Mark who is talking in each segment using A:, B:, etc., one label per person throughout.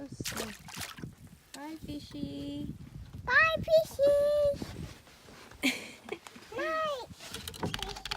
A: So sweet. Bye, fishy.
B: Bye, fishies. Night.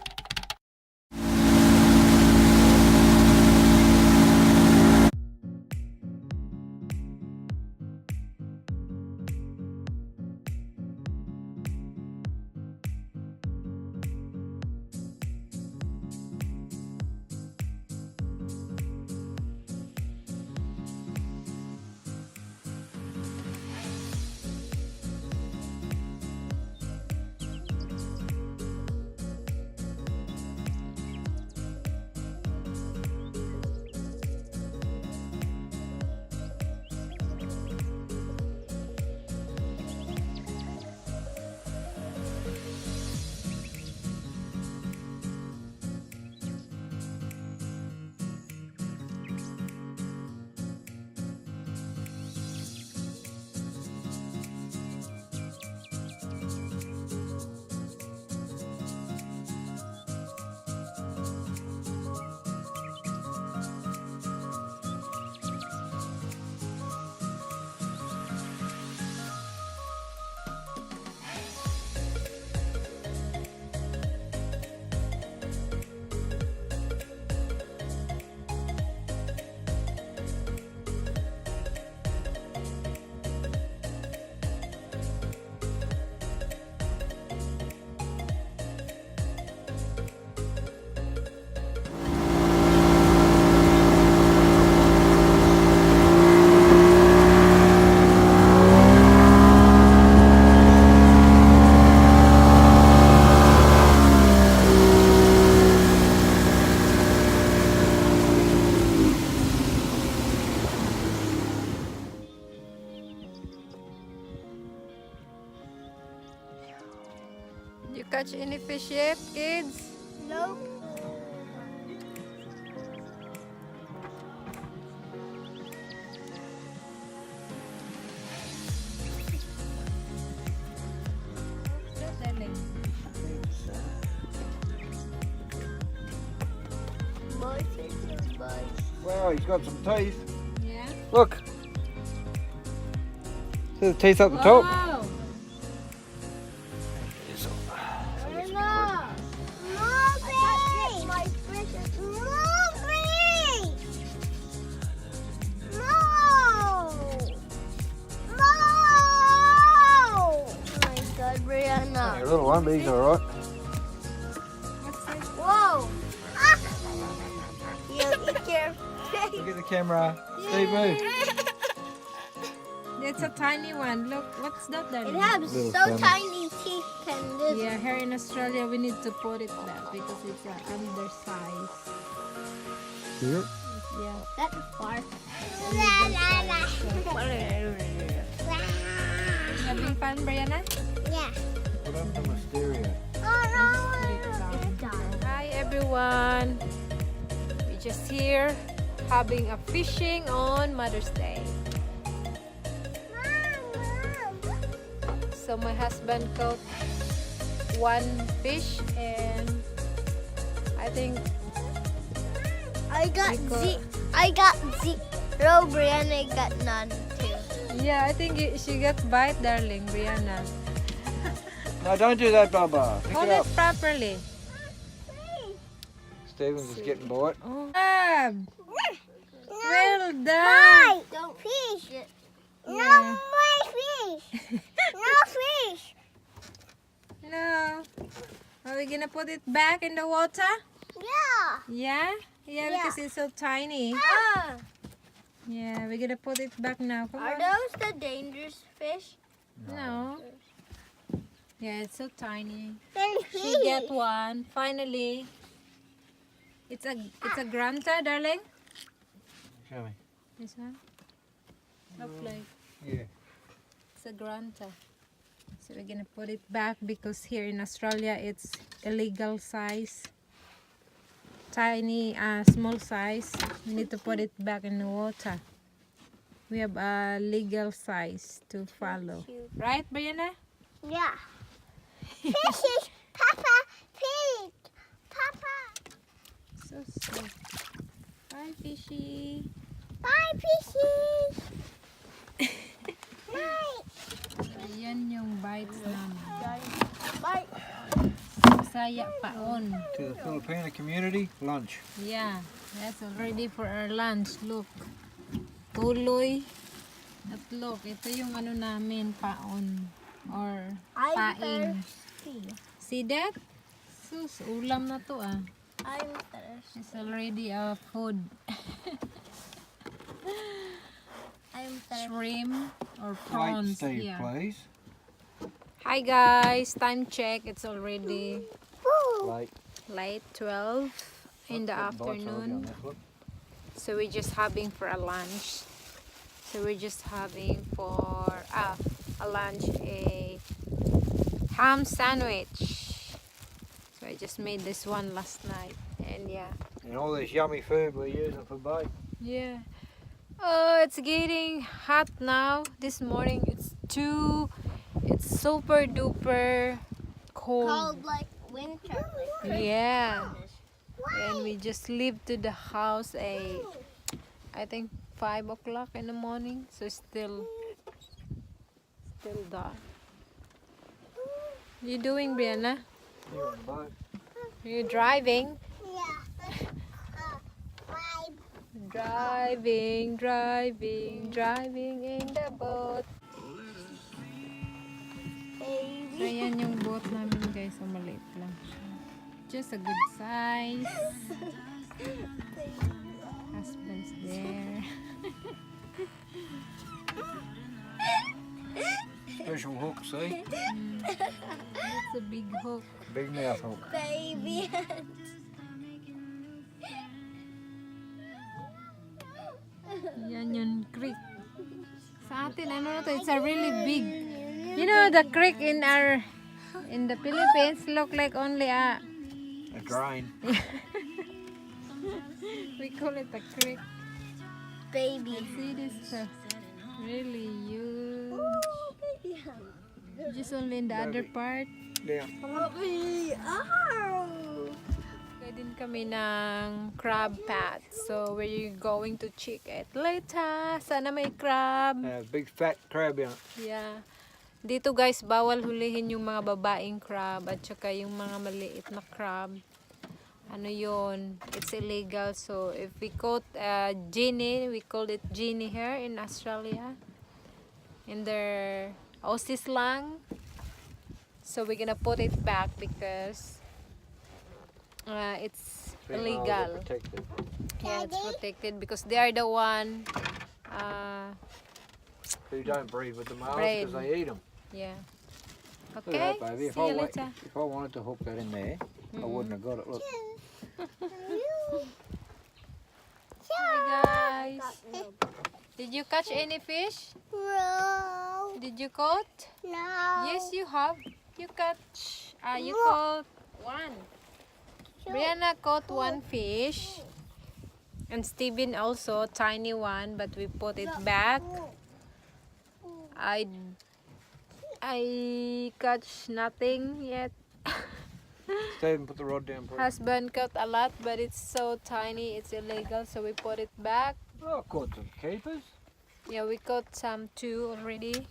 A: You catch any fish yet, kids?
B: Nope.
C: Wow, he's got some teeth.
A: Yeah.
C: Look. See the teeth up the top?
A: Wow.
B: Anna, movie! My precious movie! No! No! Oh my God, Brianna.
C: Only a little one, but he's alright.
A: What's this?
B: Whoa! Ah! You be careful.
C: Look at the camera. Steve, move.
A: It's a tiny one. Look, what's that,
B: It
A: darling?
B: has
C: Little
B: so
C: family.
B: tiny teeth and this.
A: Yeah, here in Australia, we need to put it back because it's undersized.
C: Here.
A: Yeah.
B: That's far.
A: Having fun, Brianna?
B: Yeah.
C: Put up the wisteria.
B: Oh no!
A: It's done. Hi, everyone. We're just here having a fishing on Mother's Day. So my husband caught one fish and I think
B: I got
A: Because-
B: zero. Brianna got none too.
A: yeah, I think she got bite, darling, Brianna.
C: No, don't do that, Bubba. Pick
A: Hold
C: it
A: it
C: up.
A: properly.
C: Stephen's just getting bite.
A: Oh, Ab. Well done.
B: Don't fish it.
A: Yeah.
B: No more fish. No fish.
A: No. Are we gonna put it back in the water?
B: Yeah.
A: Yeah? Yeah,
B: Yeah.
A: because it's so tiny.
B: Ah.
A: Yeah, we're gonna put it back now. Come
B: Are
A: on.
B: those the dangerous fish?
A: No. Yeah, it's so tiny.
B: Then
A: She get one. Finally. It's a granta, darling.
C: Show me.
A: This one. Look like
C: Yeah.
A: it's a granta. So we're gonna put it back because here in Australia it's illegal size. Tiny, small size. We need to put it back in the water. We have a legal size to follow. Right, Brianna?
B: Yeah. Fishes. Papa. Fish. Papa.
A: So sweet. Bye, fishy.
B: Bye, fishes.
A: Bisaya paon.
C: To the Filipino community, lunch.
A: Yeah, that's already for our lunch. Look. Tuloy. At look, ito yung ano namin, paon. Or
B: I'm
A: paing.
B: thirsty.
A: See that? Sus, ulam na to ah.
B: I'm thirsty.
A: It's already a food.
B: I'm thirsty.
A: Shrimp or
C: Wait,
A: prawns.
C: Steve,
A: Yeah.
C: please.
A: Hi guys, time check. It's already
C: Late.
A: late 12 in the
C: Bites already on
A: afternoon.
C: this, look.
A: So we're just having for a lunch. So we're just having for a lunch a ham sandwich. So I just made this one last night, and yeah.
C: And all this yummy food we're using for bait.
A: Yeah. Oh, it's getting hot now. This morning it's super duper cold.
B: Cold like winter. Like
A: Yeah. And we just leave to the house I think 5 o'clock in the morning. So still dark. You doing, Brianna?
C: Here on the boat.
A: You driving?
B: yeah.
A: Driving in the boat.
B: Baby.
A: So yan yung boat namin guys. So maliit lang siya. Just a good size. Husband's there.
C: Special hook, see?
A: That's a big hook.
C: Big mouth hook.
B: Baby.
A: Yan yung creek. Sa atin, ano na to? It's a really big. You know, the creek in the Philippines look like only
C: A drain.
A: we call it a creek.
B: Baby.
A: See this stuff? Really huge. Just only in the other part.
C: Down.
B: Baby. Oh.
A: Kaya din kami ng crab patch. So we're going to check it later. Sana may crab.
C: Big fat crab in it.
A: Yeah. Dito guys, bawal hulihin yung mga babaeng crab at saka yung mga maliit na crab. Ano yun? It's illegal. So if we caught genie, we call it genie here in Australia. In their Aussie slang. So we're gonna put it back because it's
C: Females are
A: illegal.
C: protected.
A: Yeah, it's protected because they are the one.
C: Who don't breed with the males
A: Breed.
C: because they eat them.
A: Yeah.
C: Look
A: Okay.
C: at that, baby.
A: See you later.
C: If I wanted to hook that in there, I wouldn't have got it. Look.
A: Hi guys. Did you catch any fish?
B: No.
A: Did you caught?
B: No.
A: Yes, you have. You catch. You caught one. Brianna caught one fish. And Steven also, tiny one, but we put it back. I catch nothing yet.
C: Stephen, put the rod down, please.
A: Husband caught a lot, but it's so tiny, it's illegal, so we put it back.
C: Oh, I caught some keepers.
A: Yeah, we caught some too already.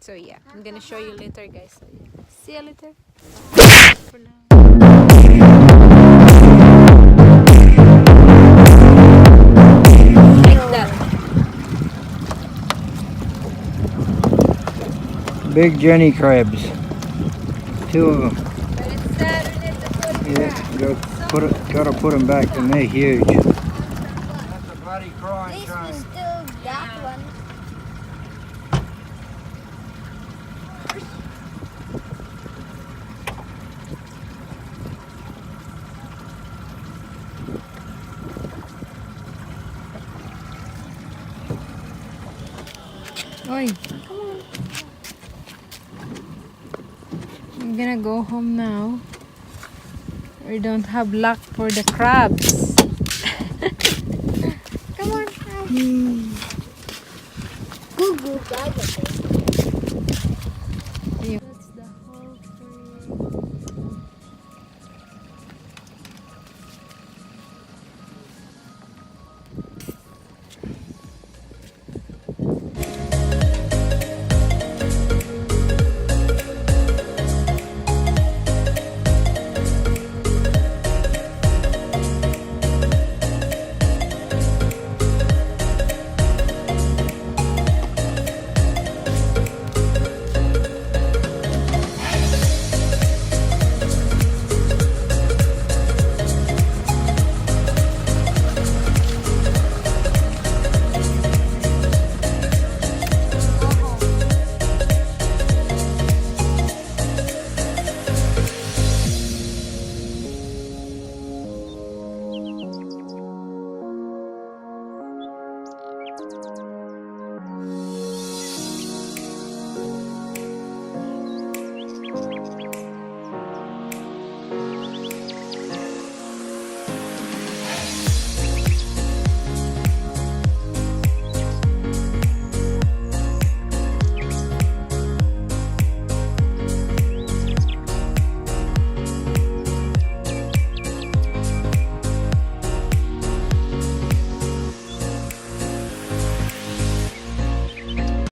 A: So yeah, I'm gonna show you later, guys. So, yeah. See you later. For now. Like that.
C: Big Jenny crabs. 2 of them.
A: But it's sad, we need to put it
C: Yeah,
A: back.
C: gotta put them back, and they're huge. That's a bloody
B: At
C: crying
B: least we still got one.
A: Oi, I'm gonna go home now. We don't have luck for the crabs. Come on.
B: Goo goo gaga.